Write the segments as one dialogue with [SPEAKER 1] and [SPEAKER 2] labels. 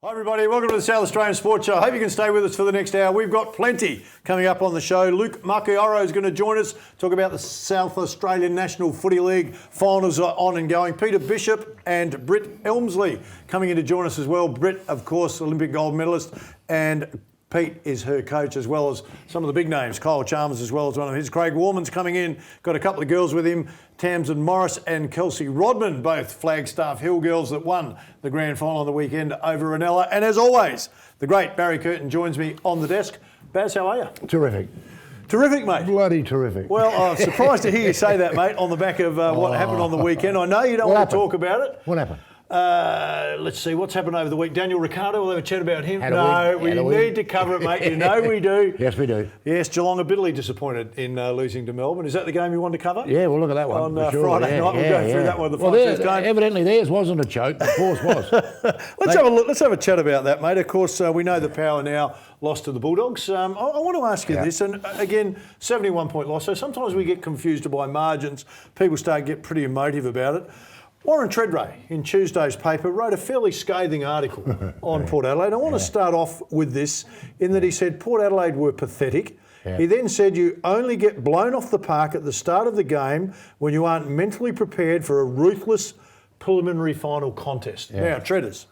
[SPEAKER 1] Hi everybody, welcome to the South Australian Sports Show. I hope you can stay with us for the next hour. We've got plenty coming up on the show. Luke Macchiaro is going to join us, talk about the South Australian National Footy League finals are on and going. Peter Bishop and Britt Elmsley coming in to join us as well. Britt, of course, Olympic gold medalist, and Pete is her coach, as well as some of the big names. Kyle Chalmers as well as one of his. Craig Warman's coming in, got a couple of girls with him. Tamsin Morris and Kelsey Rodman, both Flagstaff Hill girls that won the grand final on the weekend over Ranella. And as always, the great Barry Curtin joins me on the desk. Baz, how are you?
[SPEAKER 2] Terrific.
[SPEAKER 1] Terrific, mate.
[SPEAKER 2] Bloody terrific.
[SPEAKER 1] Well, I'm surprised to hear you say that, mate, on the back of what happened on the weekend. I know you don't want to talk about it.
[SPEAKER 2] What happened?
[SPEAKER 1] Let's see, what's happened over the week? Daniel Ricciardo, we'll have a chat about him. We
[SPEAKER 2] win.
[SPEAKER 1] need to cover it, mate. You know we do.
[SPEAKER 2] Yes, we do.
[SPEAKER 1] Yes, Geelong are bitterly disappointed in losing to Melbourne. Is that the game you wanted to cover?
[SPEAKER 2] Yeah, we'll look at that one.
[SPEAKER 1] On Friday night, we'll go through that one, the first game.
[SPEAKER 2] Evidently theirs wasn't a choke, of course was.
[SPEAKER 1] Let's have a chat about that, mate. Of course, we know the Power now lost to the Bulldogs. I want to ask you this, and again, 71-point loss, so sometimes we get confused by margins. People start to get pretty emotive about it. Warren Treadray, in Tuesday's paper, wrote a fairly scathing article on Port Adelaide. I want to start off with this, in that he said Port Adelaide were pathetic. Yeah. He then said you only get blown off the park at the start of the game when you aren't mentally prepared for a ruthless preliminary final contest. Yeah. Now, Treaders,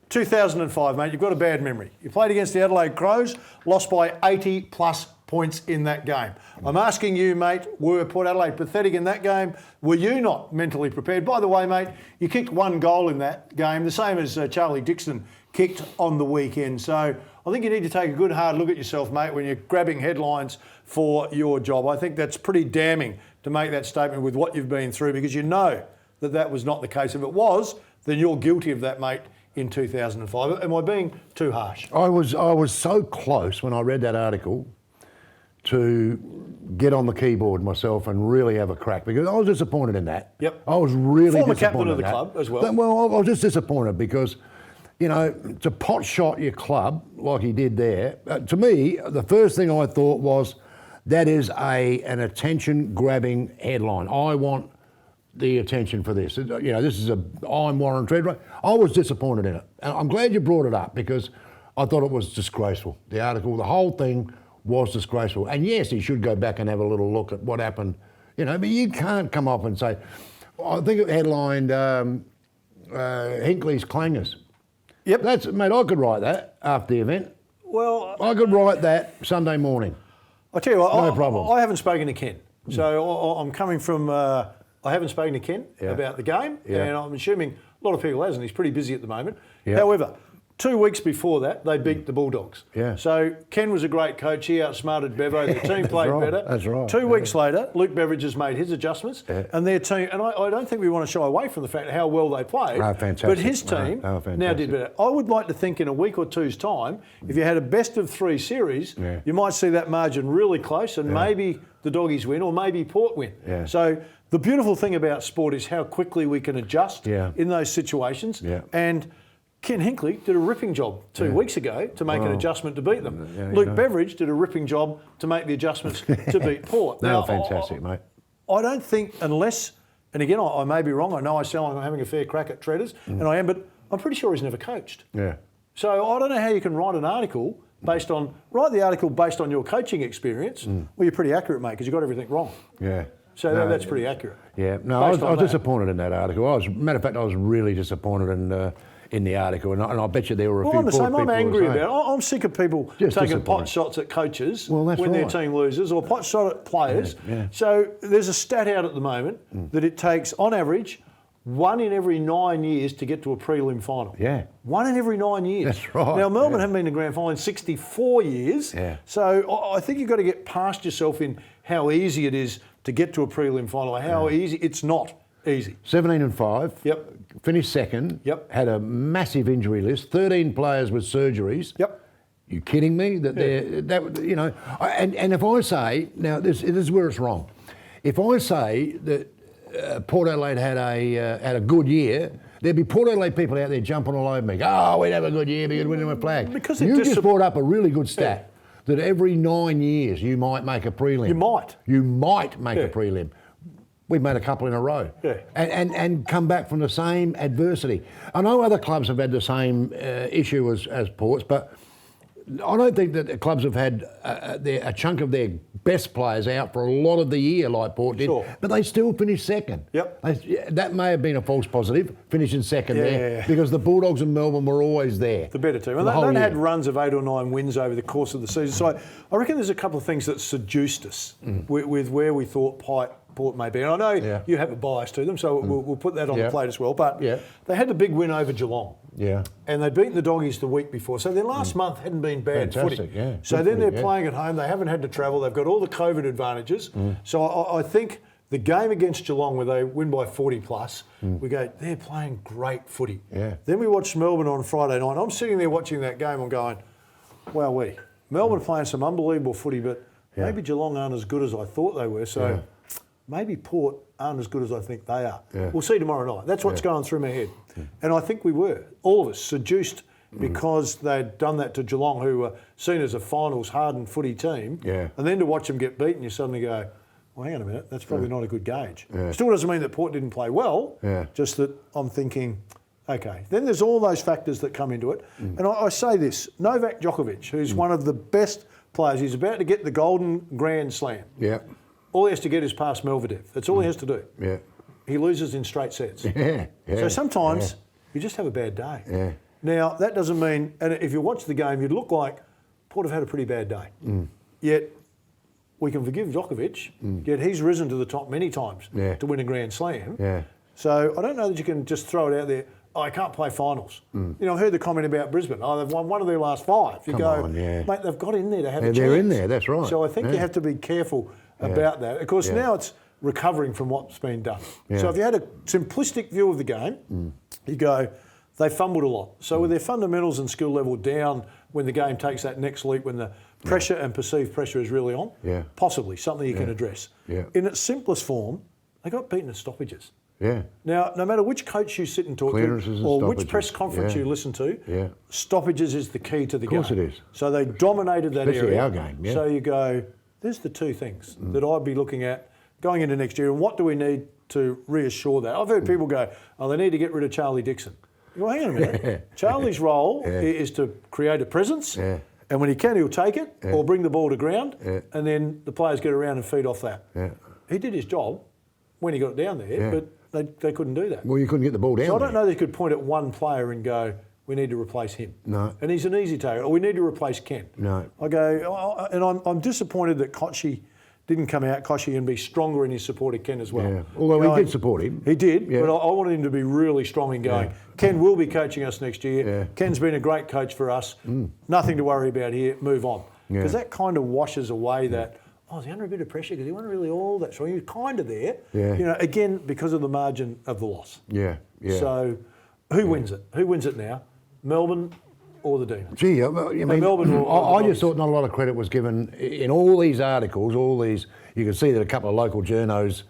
[SPEAKER 1] 2005, mate, you've got a bad memory. You played against the Adelaide Crows, lost by 80+ points in that game. I'm asking you, mate, were Port Adelaide pathetic in that game? Were you not mentally prepared? By the way, mate, you kicked one goal in that game, the same as Charlie Dixon kicked on the weekend. So I think you need to take a good hard look at yourself, mate, when you're grabbing headlines for your job. I think that's pretty damning to make that statement with what you've been through, because you know that that was not the case. If it was, then you're guilty of that, mate, in 2005. Am I being too harsh?
[SPEAKER 2] I was so close when I read that article to get on the keyboard myself and really have a crack, because I was disappointed in that.
[SPEAKER 1] Yep.
[SPEAKER 2] I was really
[SPEAKER 1] Former
[SPEAKER 2] disappointed
[SPEAKER 1] captain of the
[SPEAKER 2] in that.
[SPEAKER 1] club as well.
[SPEAKER 2] Well, I was just disappointed because, you know, to pot shot your club like he did there, to me, the first thing I thought was that is an attention-grabbing headline. I want the attention for this. You know, this is I'm Warren Treadray. I was disappointed in it. And I'm glad you brought it up, because I thought it was disgraceful. The article, the whole thing was disgraceful. And yes, he should go back and have a little look at what happened. You know, but you can't come up and say, I think it headlined Hinkley's clangers.
[SPEAKER 1] Yep.
[SPEAKER 2] Mate, I could write that after the event.
[SPEAKER 1] Well,
[SPEAKER 2] I could write that Sunday morning.
[SPEAKER 1] I'll tell you what,
[SPEAKER 2] no problem.
[SPEAKER 1] I haven't spoken to Ken. So I'm coming from, I haven't spoken to Ken about the game, and I'm assuming a lot of people hasn't. He's pretty busy at the moment. Yeah. However, 2 weeks before that, they beat the Bulldogs. Yeah. So Ken was a great coach. He outsmarted Bevo. The team played better.
[SPEAKER 2] That's right.
[SPEAKER 1] 2 weeks later, Luke Beveridge has made his adjustments, and their team. And I don't think we want to shy away from the fact how well they played.
[SPEAKER 2] Oh, fantastic.
[SPEAKER 1] But his team now did better. I would like to think in a week or two's time, if you had a best of three series, you might see that margin really close, and maybe the Doggies win, or maybe Port win. Yeah. So the beautiful thing about sport is how quickly we can adjust in those situations. Yeah. And Ken Hinkley did a ripping job 2 weeks ago to make an adjustment to beat them. Luke Beveridge did a ripping job to make the adjustments to beat Port.
[SPEAKER 2] Now, fantastic, mate.
[SPEAKER 1] I don't think, unless, and again, I may be wrong, I know I sound like I'm having a fair crack at Treaders, and I am, but I'm pretty sure he's never coached. Yeah. So I don't know how you can write an article based on your coaching experience. Well, you're pretty accurate, mate, because you got everything wrong. Yeah. So that's pretty accurate.
[SPEAKER 2] Yeah. No, I was disappointed in that article. Matter of fact, I was really disappointed in the article, and I bet you there were a few people.
[SPEAKER 1] I'm angry about it. I'm sick of people taking pot shots at coaches when their team loses, or pot shot at players. Yeah. So there's a stat out at the moment that it takes, on average, 1 in every 9 years to get to a prelim final. Yeah. 1 in every 9 years.
[SPEAKER 2] That's right.
[SPEAKER 1] Now, Melbourne haven't been to grand final in 64 years. Yeah. So I think you've got to get past yourself in how easy it is to get to a prelim final, how easy. It's not easy.
[SPEAKER 2] 17-5. Yep. Finished second. Yep. Had a massive injury list. 13 players with surgeries. Yep. You kidding me? You know, and if I say, now this is where it's wrong. If I say that Port Adelaide had a good year, there'd be Port Adelaide people out there jumping all over me. Oh, we'd have a good year because we'd win a flag. Because you just brought up a really good stat that every 9 years you might make a prelim.
[SPEAKER 1] You might.
[SPEAKER 2] You might make a prelim. we've made a couple in a row.
[SPEAKER 1] Yeah.
[SPEAKER 2] And come back from the same adversity. I know other clubs have had the same issue as Ports, but I don't think that the clubs have had a chunk of their best players out for a lot of the year like Port did,
[SPEAKER 1] Sure.
[SPEAKER 2] but they still finished second.
[SPEAKER 1] Yep.
[SPEAKER 2] That may have been a false positive, finishing second there,
[SPEAKER 1] Yeah.
[SPEAKER 2] because the Bulldogs and Melbourne were always there.
[SPEAKER 1] The better team. And they had runs of 8 or 9 wins over the course of the season. So I reckon there's a couple of things that seduced us with where we thought Port may be. And I know you have a bias to them, so we'll put that on the plate as well. But they had the big win over Geelong.
[SPEAKER 2] Yeah.
[SPEAKER 1] And they'd beaten the Doggies the week before. So their last month hadn't been bad
[SPEAKER 2] Fantastic,
[SPEAKER 1] footy.
[SPEAKER 2] yeah.
[SPEAKER 1] So
[SPEAKER 2] Good
[SPEAKER 1] then
[SPEAKER 2] footy,
[SPEAKER 1] they're playing at home. They haven't had to travel. They've got all the COVID advantages. So I think the game against Geelong where they win by 40 plus, we go, they're playing great footy.
[SPEAKER 2] Yeah.
[SPEAKER 1] Then we watched Melbourne on Friday night. I'm sitting there watching that game. I'm going, wowee. Melbourne are playing some unbelievable footy, but maybe Geelong aren't as good as I thought they were. So maybe Port aren't as good as I think they are.
[SPEAKER 2] Yeah.
[SPEAKER 1] We'll see tomorrow night. That's what's going through my head. And I think we were, all of us, seduced because they'd done that to Geelong, who were seen as a finals hardened footy team.
[SPEAKER 2] Yeah.
[SPEAKER 1] And then to watch them get beaten, you suddenly go, well, hang on a minute, that's probably not a good gauge.
[SPEAKER 2] Yeah.
[SPEAKER 1] Still doesn't mean that Port didn't play well, just that I'm thinking, okay. Then there's all those factors that come into it. And I say this, Novak Djokovic, who's one of the best players, he's about to get the Golden Grand Slam.
[SPEAKER 2] Yeah.
[SPEAKER 1] All he has to get is past Medvedev. That's all he has to do.
[SPEAKER 2] Yeah.
[SPEAKER 1] He loses in straight sets.
[SPEAKER 2] Yeah.
[SPEAKER 1] So sometimes you just have a bad day.
[SPEAKER 2] Yeah.
[SPEAKER 1] Now, that doesn't mean, and if you watch the game, you'd look like Port have had a pretty bad day. Yet, we can forgive Djokovic, yet he's risen to the top many times to win a Grand Slam.
[SPEAKER 2] Yeah.
[SPEAKER 1] So I don't know that you can just throw it out there, I can't play finals. You know, I heard the comment about Brisbane, they've won one of their last 5. You mate, they've got in there to have a chance.
[SPEAKER 2] They're in there, that's right.
[SPEAKER 1] So I think you have to be careful about that. Of course, now it's recovering from what's been done. So if you had a simplistic view of the game, you go, they fumbled a lot. So with their fundamentals and skill level down when the game takes that next leap, when the pressure and perceived pressure is really on, possibly something you can address. In its simplest form, they got beaten at stoppages. Now, no matter which coach you sit and talk to, or which press conference you listen to, stoppages is the key to the game.
[SPEAKER 2] Of course it is.
[SPEAKER 1] So they dominated that
[SPEAKER 2] Especially
[SPEAKER 1] area.
[SPEAKER 2] our game,
[SPEAKER 1] So you go, there's the two things that I'd be looking at going into next year, and what do we need to reassure that? I've heard people go, oh, they need to get rid of Charlie Dixon. You go, hang on a minute. Charlie's role is to create a presence, and when he can, he'll take it or bring the ball to ground, and then the players get around and feed off that. He did his job when he got down there, but they couldn't do that.
[SPEAKER 2] Well, you couldn't get the ball down.
[SPEAKER 1] So I don't know that you could point at one player and go, we need to replace him.
[SPEAKER 2] No.
[SPEAKER 1] And he's an easy target. Or we need to replace Ken.
[SPEAKER 2] No.
[SPEAKER 1] I go, and I'm disappointed that Kochi didn't come out, Kochi, and be stronger in his support of Ken as well.
[SPEAKER 2] Yeah. Although he did support him.
[SPEAKER 1] He did, but I wanted him to be really strong in going, Ken will be coaching us next year. Ken's been a great coach for us. Nothing to worry about here, move on. Because that kind of washes away that, is he under a bit of pressure? Because he wasn't really all that strong. He was kind of there. You know, again, because of the margin of the loss. So who wins it? Who wins it now? Melbourne or the Demons?
[SPEAKER 2] Gee, I mean,
[SPEAKER 1] Melbourne or
[SPEAKER 2] I just thought not a lot of credit was given in all these articles, you can see that a couple of local journos,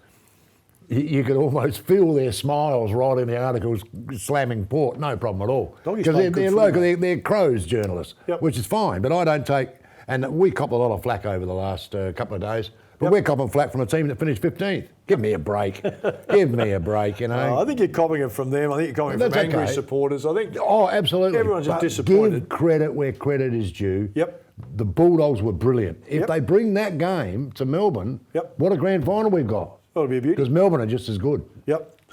[SPEAKER 2] you could almost feel their smiles right in the articles slamming Port, no problem at all. Because they're local, they're Crows journalists, which is fine, but I don't take, and we copped a lot of flack over the last couple of days, but we're copping flack from a team that finished 15th. Give me a break. Give me a break, you know.
[SPEAKER 1] I think you're copying it from them. I think you're copying it from angry supporters. I think.
[SPEAKER 2] Oh, absolutely.
[SPEAKER 1] Everyone's just disappointed.
[SPEAKER 2] Give credit where credit is due. The Bulldogs were brilliant. If they bring that game to Melbourne, what a grand final we've got.
[SPEAKER 1] That'll be a beauty.
[SPEAKER 2] Because Melbourne are just as good.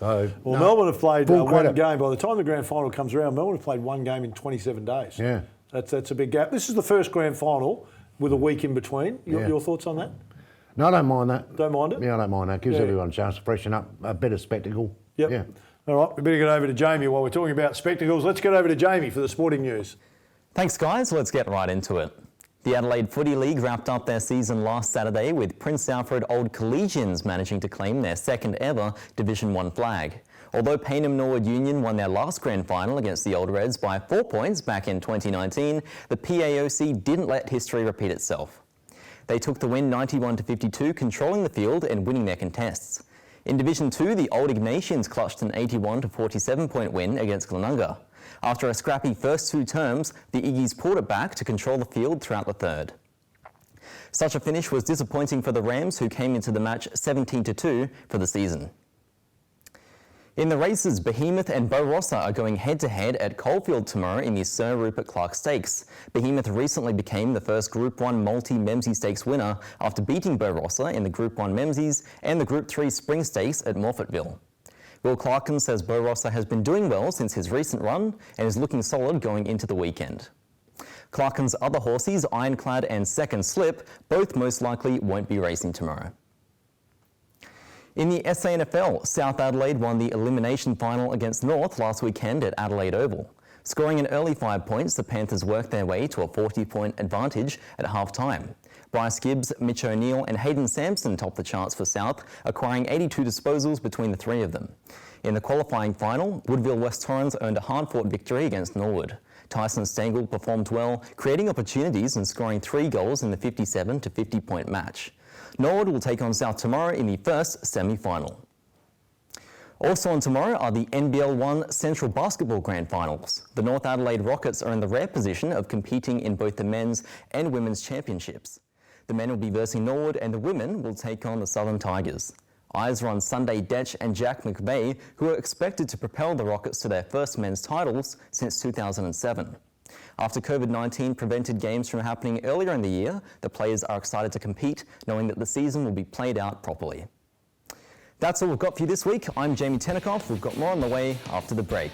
[SPEAKER 2] So,
[SPEAKER 1] Melbourne have played one game. By the time the grand final comes around, Melbourne have played one game in 27 days. That's a big gap. This is the first grand final with a week in between. Your thoughts on that?
[SPEAKER 2] No, I don't mind that.
[SPEAKER 1] Don't mind it?
[SPEAKER 2] Yeah, I don't mind that. Gives everyone a chance to freshen up, a better spectacle. Yeah.
[SPEAKER 1] All right, we better get over to Jamie while we're talking about spectacles. Let's get over to Jamie for the sporting news.
[SPEAKER 3] Thanks, guys. Let's get right into it. The Adelaide Footy League wrapped up their season last Saturday with Prince Alfred Old Collegians managing to claim their second ever Division 1 flag. Although Payneham Norwood Union won their last grand final against the Old Reds by 4 points back in 2019, the PAOC didn't let history repeat itself. They took the win 91-52, controlling the field and winning their contests. In Division 2, the Old Ignatians clutched an 81-47 point win against Glenunga. After a scrappy first 2 terms, the Iggies pulled it back to control the field throughout the third. Such a finish was disappointing for the Rams, who came into the match 17-2 for the season. In the races, Behemoth and Beau Rossa are going head-to-head at Caulfield tomorrow in the Sir Rupert Clarke Stakes. Behemoth recently became the first Group 1 Multi-Memsie Stakes winner after beating Beau Rossa in the Group 1 Memsies and the Group 3 Spring Stakes at Morphettville. Will Clarkin says Beau Rossa has been doing well since his recent run and is looking solid going into the weekend. Clarkin's other horses, Ironclad and Second Slip, both most likely won't be racing tomorrow. In the SANFL, South Adelaide won the elimination final against North last weekend at Adelaide Oval. Scoring an early 5 points, the Panthers worked their way to a 40-point advantage at half-time. Bryce Gibbs, Mitch O'Neill and Hayden Sampson topped the charts for South, acquiring 82 disposals between the three of them. In the qualifying final, Woodville West Torrens earned a hard-fought victory against Norwood. Tyson Stengel performed well, creating opportunities and scoring 3 goals in the 57 to 50-point match. Norwood will take on South tomorrow in the first semi-final. Also on tomorrow are the NBL 1 Central Basketball Grand Finals. The North Adelaide Rockets are in the rare position of competing in both the men's and women's championships. The men will be versing Norwood and the women will take on the Southern Tigers. Eyes are on Sunday Detch and Jack McVeigh, who are expected to propel the Rockets to their first men's titles since 2007. After COVID-19 prevented games from happening earlier in the year, the players are excited to compete, knowing that the season will be played out properly. That's all we've got for you this week. I'm Jamie Tenikoff. We've got more on the way after the break.